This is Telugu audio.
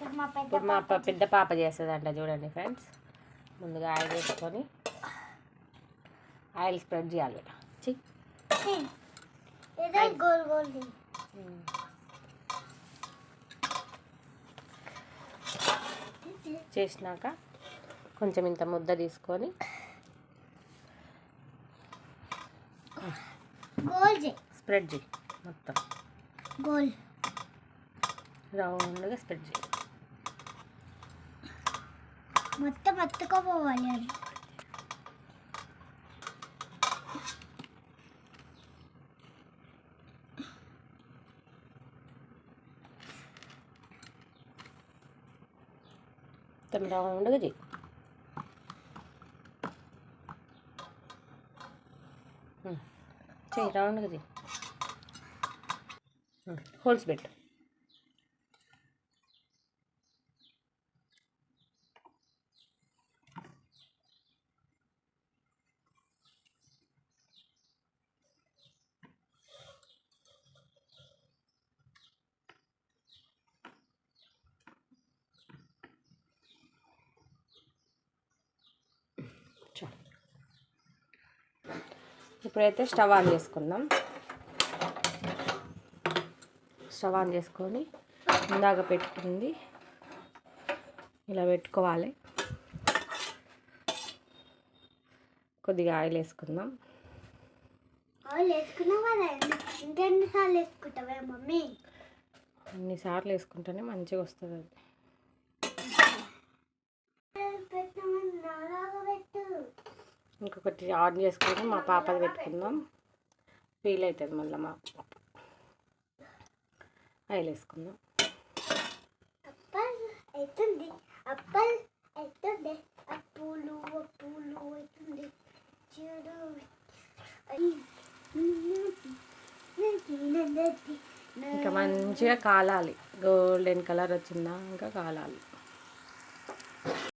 ఇప్పుడు మా పెద్ద పాప చేస్తుందంట చూడండి ఫ్రెండ్స్. ముందుగా ఆయిల్ వేసుకొని ఆయిల్ స్ప్రెడ్ చేయాలి. చేసినాక కొంచెం ఇంత ముద్ద తీసుకొని స్ప్రెడ్ చేయి. మొత్తం రౌండ్గా స్ప్రెడ్ చేయి. మొత్తం అతుక్కపోవాలి. అది మొత్తం రౌండ్గా చేయి. చేయి రౌండ్గా చేయి. హోల్స్ పెట్టు. ఇప్పుడైతే స్టవ్ ఆన్ చేసుకుందాం. స్టవ్ ఆన్ చేసుకొని ఇందాక పెట్టుకుంది ఇలా పెట్టుకోవాలి. కొద్దిగా ఆయిల్ వేసుకుందాం. ఆయిల్ వేసుకున్నావు కదా, ఇంకెన్నిసార్లు వేసుకుంటావే మమ్మీ? అన్నిసార్లు వేసుకుంటేనే మంచిగా వస్తుంది. అది ఇంకొకటి ఆన్ చేసుకొని మా పాపది పెట్టుకుందాం. ఫీల్ అవుతుంది మళ్ళీ. మా పాప ఆయిల్ వేసుకుందాం. అవుతుంది అప్పల్ అవుతుంది. అప్పులు అప్పులు అవుతుంది. ఇంకా మంచిగా కాలాలి. గోల్డెన్ కలర్ వచ్చిందా ఇంకా కాలాలి.